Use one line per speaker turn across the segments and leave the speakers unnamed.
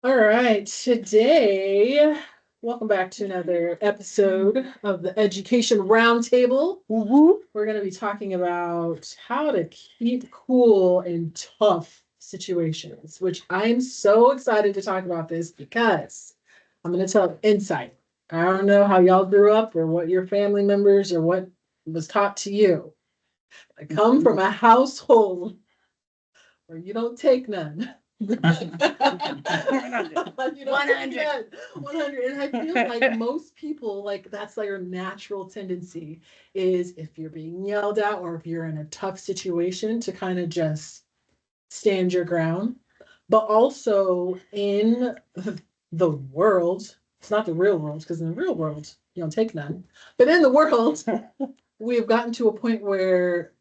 All right, today, welcome back to another episode of the Education Roundtable.
Woo-woo.
We're going to be talking about how to keep cool in tough situations, which I'm so excited to talk about this because I'm going to tell insight. I don't know how y'all grew up or what your family members or what was taught to you. I come from a household where you don't take none. You don't
100.
100. And I feel like most people, like that's like your natural tendency is if you're being yelled at or if you're in a tough situation to kind of just stand your ground. But also in the world, it's not the real world, because in the real world, you don't take none. But in the world, we've gotten to a point where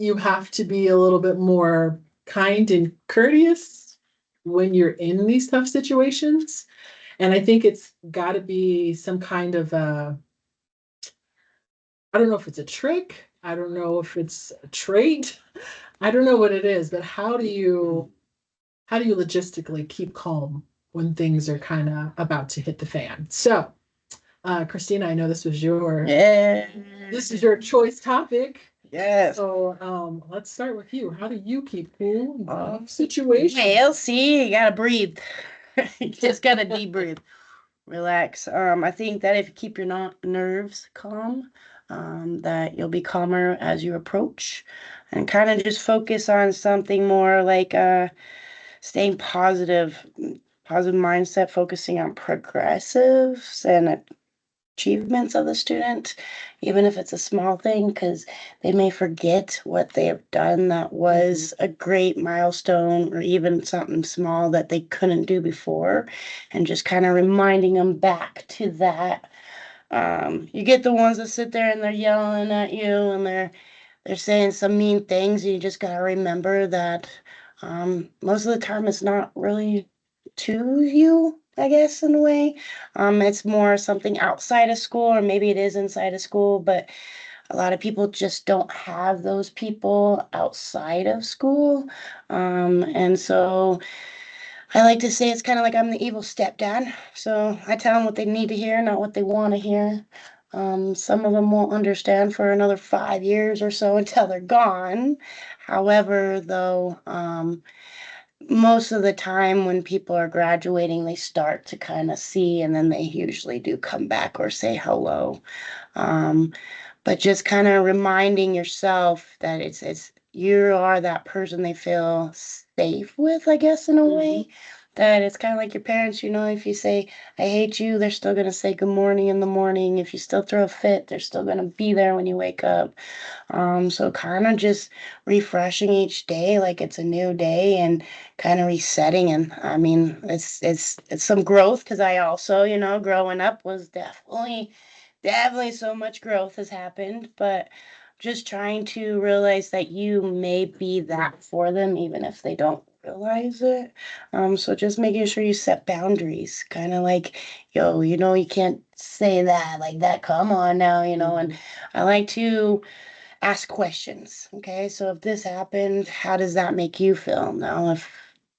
you have to be a little bit more kind and courteous when you're in these tough situations. And I think it's got to be some kind of I don't know if it's a trick. I don't know if it's a trait. I don't know what it is, but how do you logistically keep calm when things are kind of about to hit the fan? So, Christina, I know
Yeah.
this is your choice topic.
Yes.
So let's start with you. How do you keep cool in situation?
Well, see, you gotta breathe. You just gotta deep breathe. Relax. I think that if you keep your nerves calm, that you'll be calmer as you approach, and kind of just focus on something more like staying positive mindset, focusing on progressives and achievements of the student, even if it's a small thing, because they may forget what they have done that was a great milestone or even something small that they couldn't do before, and just kind of reminding them back to that. You get the ones that sit there and they're yelling at you and they're saying some mean things, and you just gotta remember that most of the time it's not really to you, I guess, in a way. It's more something outside of school, or maybe it is inside of school, but a lot of people just don't have those people outside of school. And so I like to say it's kind of like I'm the evil stepdad. So I tell them what they need to hear, not what they want to hear. Some of them won't understand for another 5 years or so until they're gone. However, though, most of the time when people are graduating, they start to kind of see, and then they usually do come back or say hello. Um, but just kind of reminding yourself that it's you are that person they feel safe with, I guess, in a way. That it's kind of like your parents, if you say, I hate you, they're still going to say good morning in the morning. If you still throw a fit, they're still going to be there when you wake up. So kind of just refreshing each day like it's a new day and kind of resetting. And I mean, it's some growth because I also, growing up was definitely so much growth has happened, but just trying to realize that you may be that for them even if they don't realize it. So just making sure you set boundaries, kind of like, yo, you can't say that like that. Come on now, and I like to ask questions. Okay, so if this happened, how does that make you feel? Now, if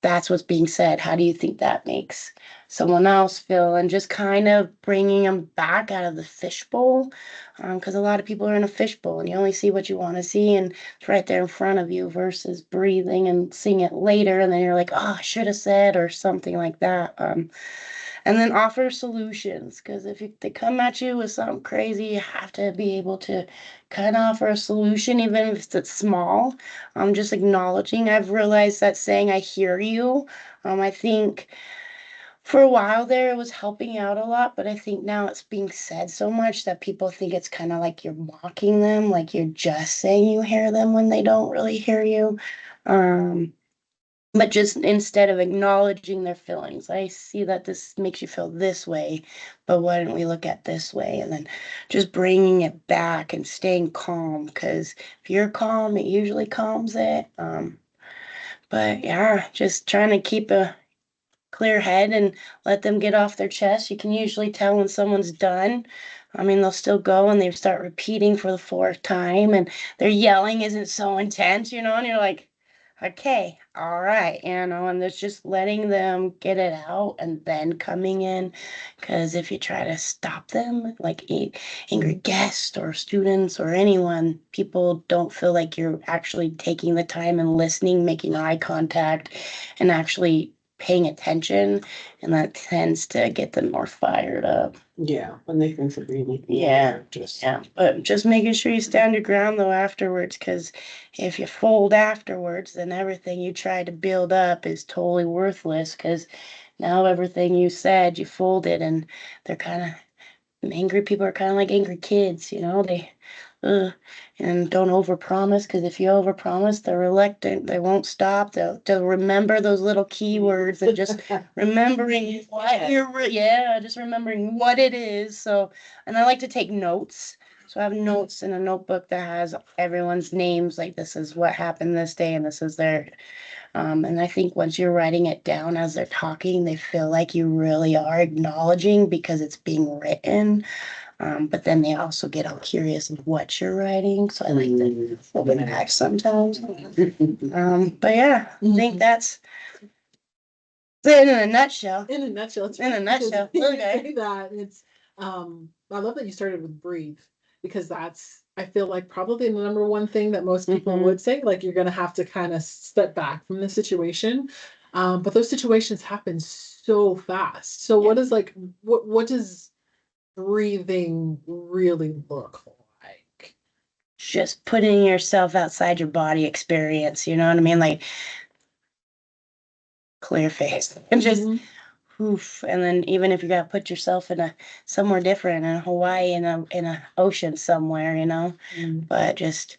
that's what's being said, how do you think that makes someone else feel? And just kind of bringing them back out of the fishbowl, because a lot of people are in a fishbowl and you only see what you want to see, and it's right there in front of you versus breathing and seeing it later, and then you're like, oh, I should have said, or something like that. And then offer solutions, because if they come at you with something crazy, you have to be able to kind of offer a solution, even if it's small. Just acknowledging. I've realized that saying I hear you, I think for a while there it was helping out a lot, but I think now it's being said so much that people think it's kind of like you're mocking them, like you're just saying you hear them when they don't really hear you. um but just instead of acknowledging their feelings, I see that this makes you feel this way, but why don't we look at this way? And then just bringing it back and staying calm, because if you're calm, it usually calms it. But yeah, just trying to keep a clear head and let them get off their chest. You can usually tell when someone's done. I mean, they'll still go and they start repeating for the fourth time, and their yelling isn't so intense, and you're like, okay, all right, and it's just letting them get it out and then coming in. Because if you try to stop them, like angry guests or students or anyone, people don't feel like you're actually taking the time and listening, making eye contact, and actually paying attention. And that tends to get them more fired up.
Yeah, when they think of really.
Yeah, but just making sure you stand your ground though afterwards, because if you fold afterwards, then everything you tried to build up is totally worthless. Because now everything you said, you folded, and they're kind of angry. People are kind of like angry kids, they, uh, and don't overpromise. Because if you overpromise, they're reluctant. They won't stop. They'll remember those little keywords and just remembering what just remembering what it is. So, and I like to take notes. So I have notes in a notebook that has everyone's names, like this is what happened this day and this is their. And I think once you're writing it down as they're talking, they feel like you really are acknowledging because it's being written. But then they also get all curious of what you're writing. So I like to open it back sometimes. But yeah, I think that's it in a nutshell.
In a nutshell.
In a nutshell.
You
Okay.
say that it's I love that you started with breathe, because that's, I feel like, probably the number one thing that most people would say. Like, you're gonna have to kind of step back from the situation. But those situations happen so fast. So what is like what does breathing really look like?
Just putting yourself outside your body experience, you know what I mean? Like clear face and just oof. And then even if you gotta put yourself in somewhere different in Hawaii in a ocean somewhere, but just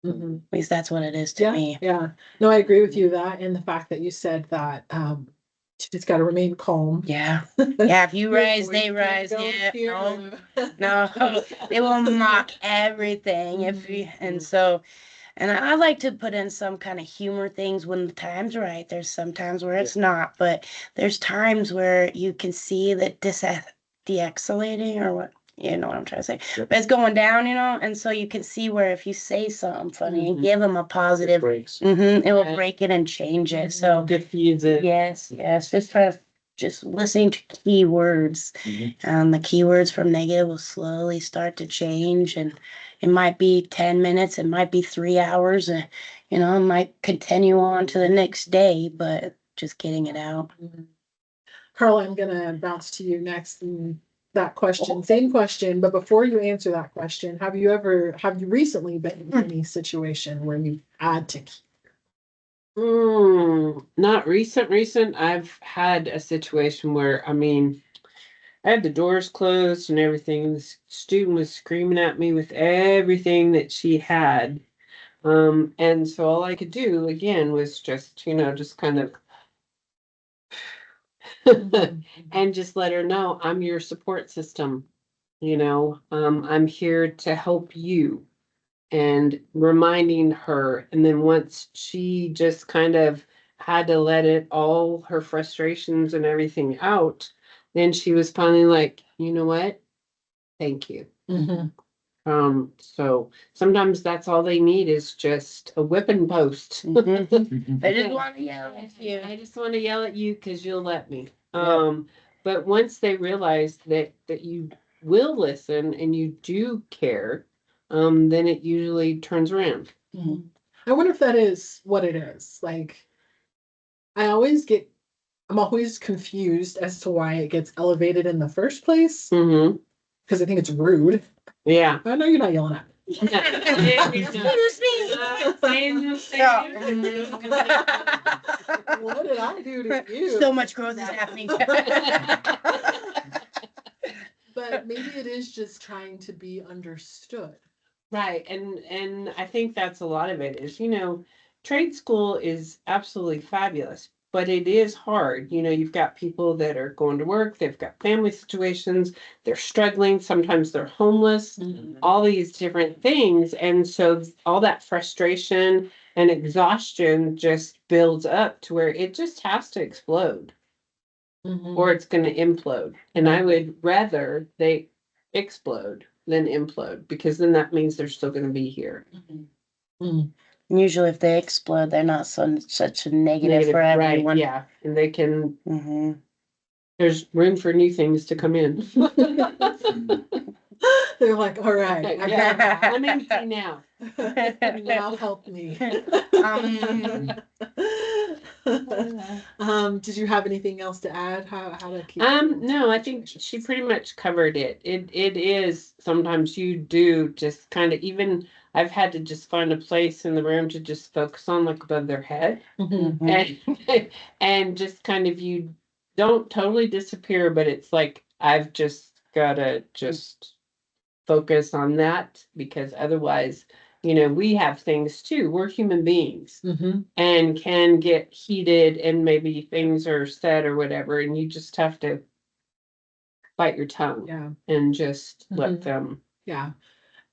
at least that's what it is to me.
Yeah. No, I agree with you that, and the fact that you said that it's got to remain calm.
Yeah. Yeah, if you
Your
rise,
voice
they
can't
rise.
go
Yeah.
here.
No, they will mock everything if you and so and I like to put in some kind of humor things when the time's right. There's some times where it's not, but there's times where you can see that de-escalating or what, you know what I'm trying to say. But it's going down, and so you can see where if you say something funny and give them a positive, it will break it and change it. So
diffuse it.
yes, just try to just listening to keywords. The keywords from negative will slowly start to change, and it might be 10 minutes, it might be 3 hours, it might continue on to the next day, but just getting it out.
Carla, I'm gonna bounce to you next. And that question, same question, but before you answer that question, have you recently been in any situation where you had to?
Not recent. I've had a situation where, I had the doors closed and everything, and the student was screaming at me with everything that she had. And so all I could do again was just, just kind of and just let her know I'm your support system. I'm here to help you, and reminding her. And then once she just kind of had to let it all her frustrations and everything out, then she was finally like, you know what? Thank you. So sometimes that's all they need is just a whipping post.
I just want to yell at you.
I just want to yell at you because you'll let me. But once they realize that you will listen and you do care, then it usually turns around.
I wonder if that is what it is. Like, I'm always confused as to why it gets elevated in the first place. Because I think it's rude.
Yeah.
I know you're not yelling at me.
Excuse me.
What did I do to you?
So much growth is happening.
But maybe it is just trying to be understood.
Right. And I think that's a lot of it is, trade school is absolutely fabulous, but it is hard. You've got people that are going to work, they've got family situations, they're struggling, sometimes they're homeless, all these different things. And so all that frustration and exhaustion just builds up to where it just has to explode. Or it's going to implode. And I would rather they explode than implode, because then that means they're still going to be here.
And usually if they explode, they're not such a negative for
Right,
everyone.
yeah, and they can,
Mm-hmm.
there's room for new things to come in.
They're like, all right, I
Yeah,
got
I'm empty now.
that. Now help me. Did you have anything else to add? How to keep?
No, I think she pretty much covered it. It is sometimes you do just kind of, even I've had to just find a place in the room to just focus on, like above their head,
Mhm.
and just kind of, you don't totally disappear, but it's like I've just gotta just focus on that, because otherwise, we have things too. We're human beings
Mhm.
and can get heated, and maybe things are said or whatever, and you just have to bite your tongue
Yeah.
and just let
Mhm.
them.
Yeah.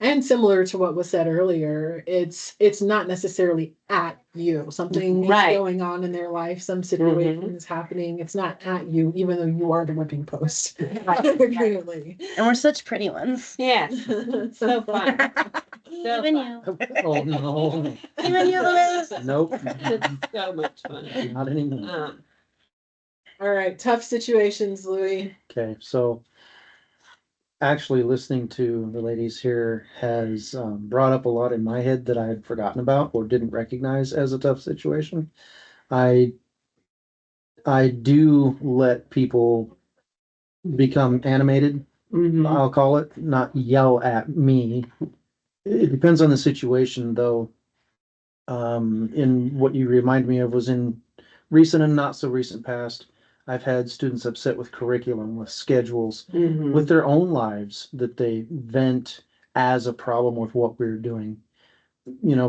And similar to what was said earlier, it's not necessarily at you. Something
Right.
going on in their life, some situation is happening. It's not at you, even though you are the whipping post. Clearly.
And we're such pretty ones.
Yes. So fun. So
Even
fun.
you.
Oh, no.
Even you, Louise.
Nope.
It's so much fun.
Not anymore.
All right, tough situations, Louis.
Okay, so actually listening to the ladies here has brought up a lot in my head that I had forgotten about or didn't recognize as a tough situation. I do let people become animated, I'll call it, not yell at me. It depends on the situation, though. In what you remind me of was in recent and not so recent past, I've had students upset with curriculum, with schedules, with their own lives that they vent as a problem with what we're doing,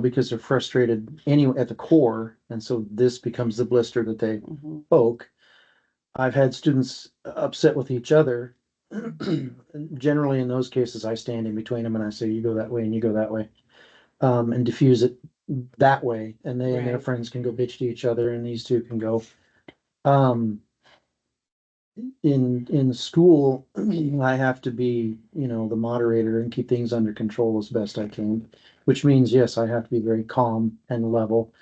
because they're frustrated anyway at the core. And so this becomes the blister that they poke. I've had students upset with each other. Generally, in those cases, I stand in between them and I say, you go that way and you go that way, and diffuse it that way. And they and their
Right.
friends can go bitch to each other, and these two can go. Um, in school, I have to be, the moderator and keep things under control as best I can, which means, yes, I have to be very calm and level.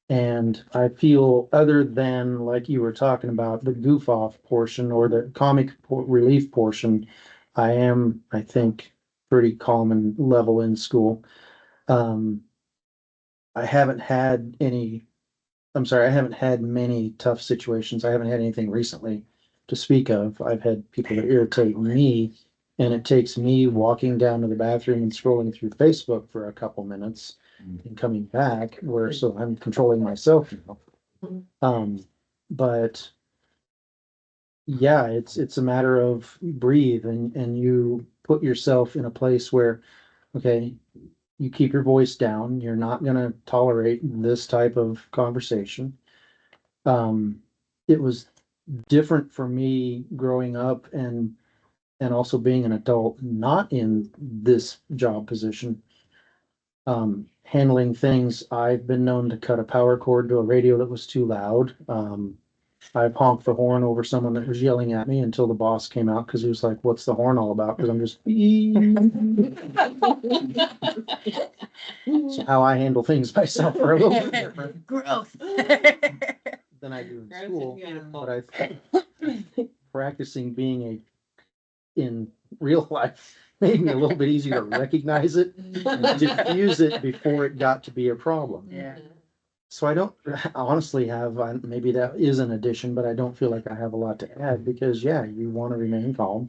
And I feel, other than like you were talking about the goof off portion or the comic relief portion, I think, pretty calm and level in school. Um, I haven't had any, I'm sorry, I haven't had many tough situations. I haven't had anything recently to speak of. I've had people that irritate me, and it takes me walking down to the bathroom and scrolling through Facebook for a couple minutes and coming back, where so I'm controlling myself now. But yeah, it's a matter of breathe, and you put yourself in a place where, okay, you keep your voice down. You're not going to tolerate this type of conversation. It was different for me growing up and also being an adult, not in this job position. Handling things, I've been known to cut a power cord to a radio that was too loud. I've honked the horn over someone that was yelling at me until the boss came out because he was like, "What's the horn all about?" Because I'm just so how I handle things myself are a little bit different
Growth.
than I do in
Growth is
school.
beautiful.
But I think practicing being in real life made me a little bit easier to recognize it and diffuse it before it got to be a problem.
Yeah.
So I don't honestly have, maybe that is an addition, but I don't feel like I have a lot to add because, yeah, you want to remain calm.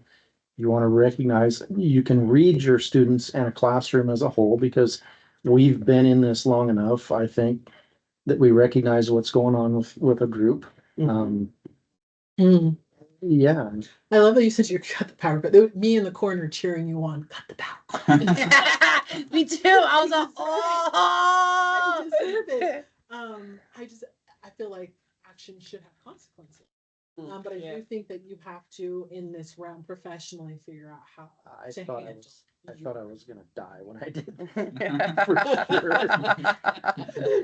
You want to recognize, you can read your students and a classroom as a whole because we've been in this long enough, I think, that we recognize what's going on with a group.
Mm.
Yeah.
I love that you said you cut the power, but there was me in the corner cheering you on. Cut the power.
Me too. I was like,
I
oh.
deserve it. I feel like action should have consequences. But I do think that you have to, in this realm, professionally figure out how
I
to
thought
handle.
I thought I was gonna die when I did that, for sure.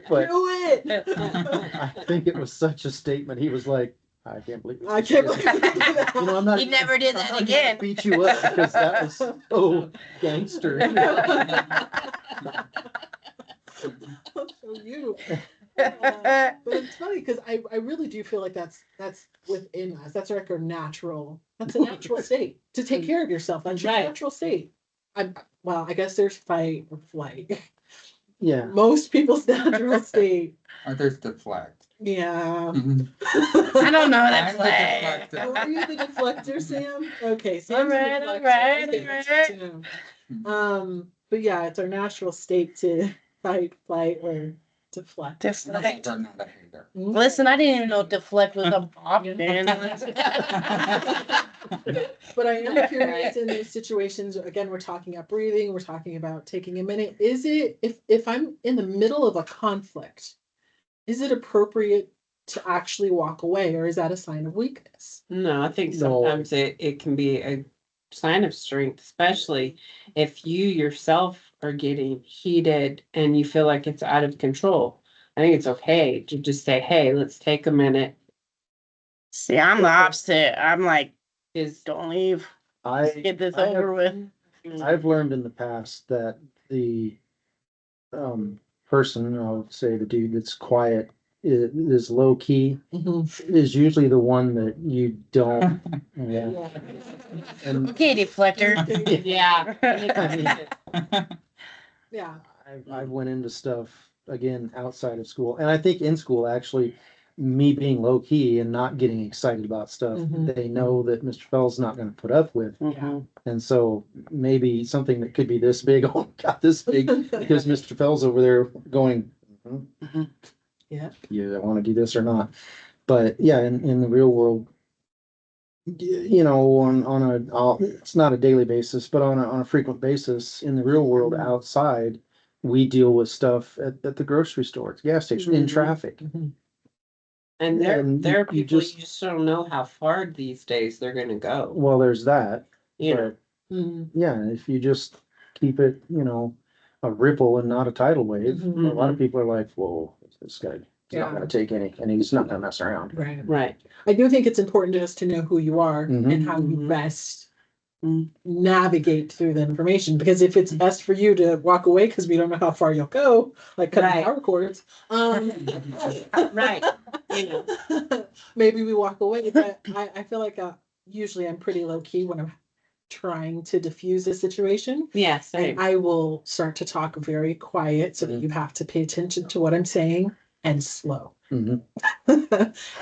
But
Do it.
I think it was such a statement. He was like, "I can't believe
I can't believe you did that.
I'm not.
He never did
I'm
that
not
again.
gonna beat you up because that was so gangster."
I'll show you. But it's funny because I really do feel like that's within us. That's like our natural. That's a natural state to take care of yourself. That's your
Right.
natural state. Well, I guess there's fight or flight.
Yeah.
Most people's natural state.
Or there's deflect.
Yeah.
Mhm.
I don't know
I'm
that
the
flag.
deflector.
Oh, are you the deflector, Sam? Okay, Sam's
Alright,
the deflector.
alright,
Okay, that's good
alright.
to know. But yeah, it's our natural state to fight, flight, or deflect.
Deflect.
I'm not a hater.
Listen, I didn't even know deflect was an option.
But I am curious in those situations, again, we're talking about breathing, we're talking about taking a minute. Is it, if I'm in the middle of a conflict, is it appropriate to actually walk away, or is that a sign of weakness?
No, I think
No.
sometimes it can be a sign of strength, especially if you yourself are getting heated and you feel like it's out of control. I think it's okay to just say, hey, let's take a minute.
See, I'm the opposite. I'm like,
Is
don't leave. Let's
I
get this
I have-
over with.
I've learned in the past that the person, I'll say the dude that's quiet, is low key, is usually the one that you don't want. And
Okay, deflector.
yeah.
Yeah.
I went into stuff again outside of school, and I think in school actually, me being low key and not getting excited about stuff,
Mhm.
they know that Mr. Fell's not going to put up with,
Mhm.
and so maybe something that could be this big, oh, got this big because Mr. Fell's over there going,
Mhm.
Yeah.
I want to do this or not. But yeah, in the real world, you know, it's not a daily basis, but on a frequent basis in the real world outside, we deal with stuff at the grocery store, at the gas station, in
Mhm.
traffic.
And there
And
are
you
people
just-
you just don't know how far these days they're gonna go.
Well, there's that.
You know.
But
Mhm.
yeah, if you just keep it, you know, a ripple and not a tidal wave,
Mhm.
a lot of people are like, whoa, this guy is
Yeah.
not gonna take any, and he's not gonna mess around.
Right.
Right.
I do think it's important just to know who you are
Mhm.
and how you
Mhm.
best
Mhm.
navigate through the information. Because if it's best for you to walk away because we don't know how far you'll go, like cutting
Right.
power cords,
Right. You know.
maybe we walk away. But I feel like usually I'm pretty low key when I'm trying to diffuse a situation.
Yeah,
And
same.
I will start to talk very quiet so that
Mhm.
you have to pay attention to what I'm saying and slow.
Mhm.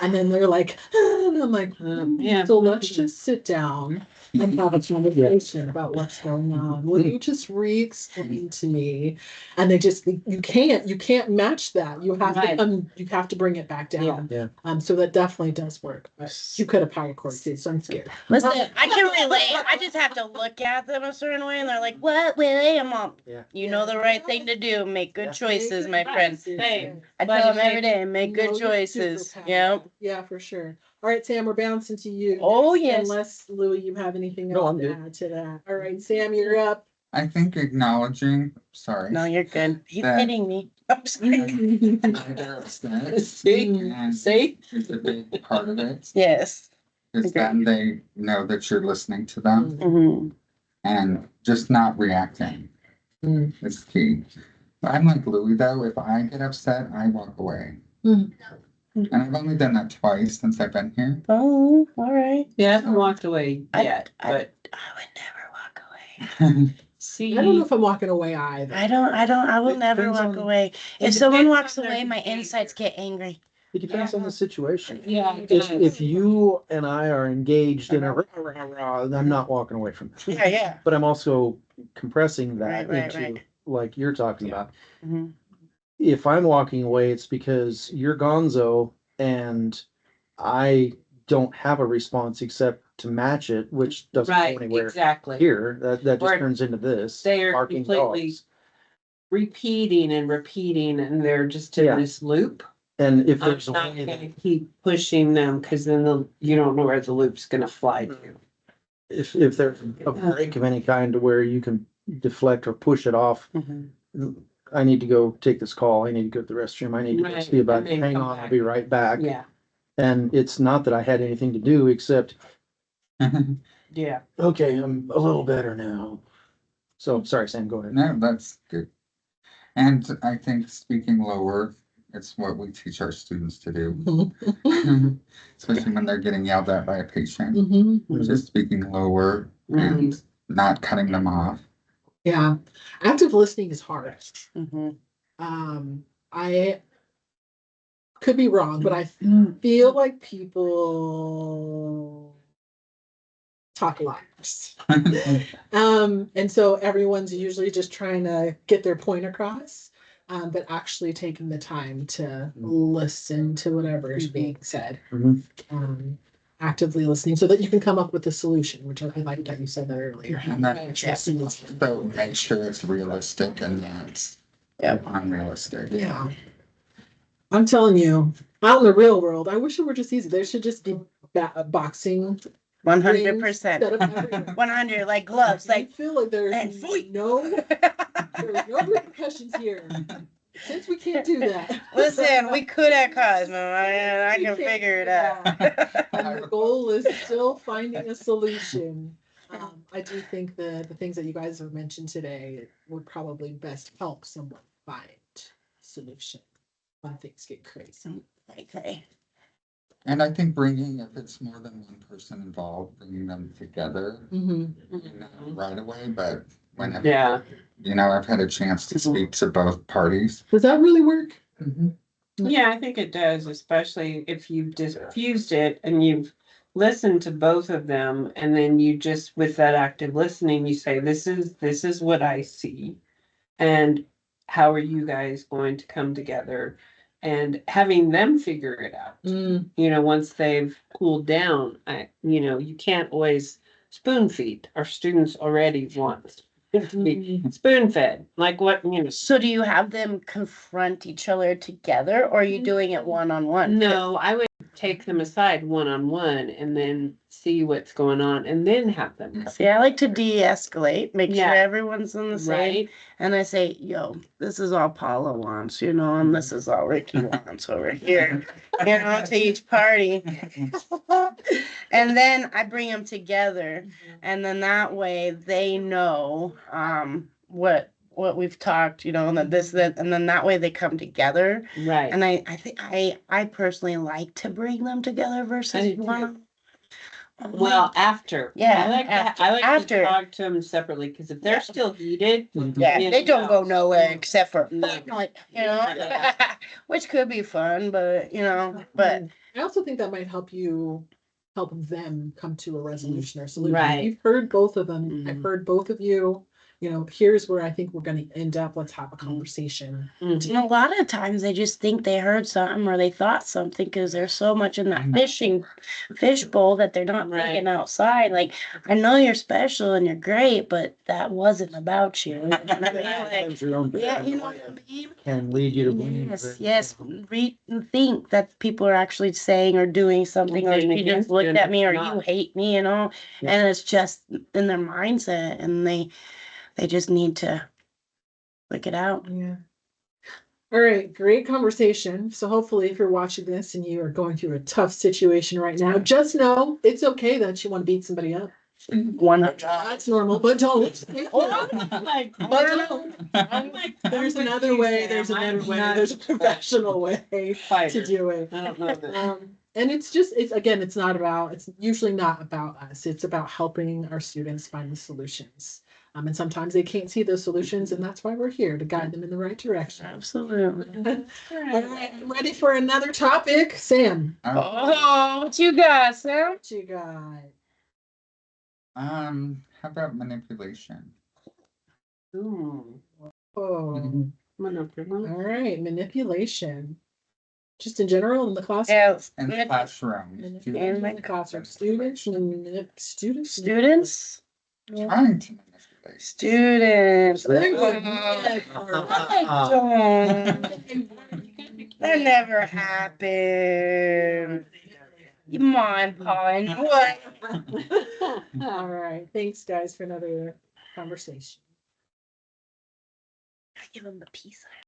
And then they're like, and I'm like,
Yeah.
so let's just sit down and have a conversation about what's going on. Will you just re-explain to me? And they just, you can't match that. You have
Right.
you have to bring it back down.
Yeah.
So that definitely does work. But you cut a power cord too, so I'm scared.
Listen, I can relate. I just have to look at them a certain way, and they're like, "What, Willie?" I'm all,
Yeah.
"You know the right thing to do. Make good
Yeah.
choices, my
Right.
friend."
Same.
I
But
tell them
if
every day, make good
Know your
choices.
superpower.
Yep.
Yeah, for sure. All right, Sam, we're bouncing to you.
Oh,
next,
yes.
Unless Louis, you have anything
No,
else
I'm
to
good.
add to that. All right, Sam, you're up.
I think acknowledging, sorry.
No, you're good. He's
That-
hitting me. I'm sorry.
They're upset
See?
and
See?
is a big part of it.
Yes.
Is then they know that you're listening to them
Mhm.
and just not reacting
Mm.
is key. I'm like Louis though, if I get upset, I walk away.
Mm.
And I've only done that twice since I've been here.
Oh, all right.
Yeah, I haven't walked away
I-
yet,
I-
but
I would never walk away.
see.
I don't know if I'm walking away either.
I will
It
never
depends
walk
on-
away.
It
If someone
depends
walks
on their
away, my
behavior.
insides get angry.
It depends on the situation.
Yeah. it
If,
does.
if you and I are engaged in a rah, rah, rah, I'm not walking away from that.
Yeah, yeah.
But I'm also compressing that
Right,
into
right.
like you're talking
Yeah.
about.
Mhm.
If I'm walking away, it's because you're gonzo and I don't have a response except to match it, which doesn't
Right,
go anywhere
exactly.
here. That just
Or
turns into this.
they are
barking
completely-
dogs.
Repeating and repeating, and they're just in
Yeah.
this loop.
And if
I'm
there's a
not
way that
gonna keep pushing them because then you don't know where the loop's gonna fly to.
if there's a break of any kind to where you can deflect or push it off,
Mhm.
I need to go take this call. I need to go to the restroom. I need to go
Right,
see about
and
it.
then
Hang
come
on, I'll
back.
be right back.
Yeah,
And it's not that I had anything to do except,
yeah.
okay, I'm a little better now. So sorry, Sam, go ahead.
No, that's good. And I think speaking lower, it's what we teach our students to do, especially when they're getting yelled at by a patient.
Mhm.
Just speaking lower and not cutting them off.
Yeah, active listening is hard.
Mhm.
I could be wrong, but I feel like people talk a lot. And so everyone's usually just trying to get their point across, but actually taking the time to listen to whatever is being said.
Mhm.
Actively listening so that you can come up with a solution, which I like that you said that earlier.
And that, so make sure it's realistic and not unrealistic.
Yeah. I'm telling you, out in the real world, I wish it were just easy. There should just be boxing
100%.
set up everywhere.
100, like gloves,
I
like.
feel like there's
And fight.
no repercussions here. Since we can't do that.
Listen, we could at Cosmo. I
We
can
can't
figure
do
it out.
And the goal is still finding a solution. I do think the things that you guys have mentioned today would probably best help someone find a solution when things get crazy.
Okay.
And I think if it's more than one person involved, bringing them together, not right away, but whenever, I've had a chance to speak to both parties.
Does that really work?
Yeah, I think it does, especially if you've diffused it and you've listened to both of them, and then you just, with that active listening, you say, this is what I see. And how are you guys going to come together? And having them figure it out, once they've cooled down, you can't always spoon feed. Our students already want to be spoon fed. Like what,
So do you have them confront each other together, or are you doing it one-on-one?
No, I would take them aside one-on-one and then see what's going on and then have them.
See, I like to de-escalate, make sure
Yeah.
everyone's on the same.
Right?
And I say, yo, this is all Paula wants, and this is all Ricky wants over here, to each party. And then I bring them together, and then that way they know what we've talked, that, and then that way they come together.
Right.
And I think I personally like to bring them together versus one.
Well, after.
Yeah,
I like
after.
I like
After.
to talk to them separately, because if they're still heated,
They don't go nowhere except for
No.
which could be fun, but but
I also think that might help them come to a resolution or solution.
Right.
You've heard both of them. I've heard both of you. Here's where I think we're going to end up. Let's have a conversation.
and a lot of times they just think they heard something or they thought something because they're so much in that fish bowl that they're not thinking outside. Like, I know you're special and you're great, but that wasn't about you.
Sometimes your own
Yeah, you know what I mean?
can lead you to believe
Yes. Think that people are actually saying or doing something, or she just looked at me, or you hate me, and it's just in their mindset, and they just need to look it out.
Yeah. All right, great conversation. So hopefully if you're watching this and you are going through a tough situation right now, just know it's okay that you want to beat somebody up.
100.
That's normal, but don't. There's another way. There's a professional way to do it.
I don't know that.
And it's usually not about us. It's about helping our students find the solutions. And sometimes they can't see those solutions, and that's why we're here to guide them in the right direction.
Absolutely.
All right, I'm ready for another topic. Sam.
Oh, what you got, Sam?
What you got?
How about manipulation?
Ooh.
Oh,
Manipulation.
all right, manipulation. Just in general in the class.
Yes.
In the classroom.
In the classroom, students.
Students.
Trying to manipulate.
Students.
They would
I don't. That never happened. You mind, Paul? What?
All right. Thanks, guys, for another conversation.
I give him the peace.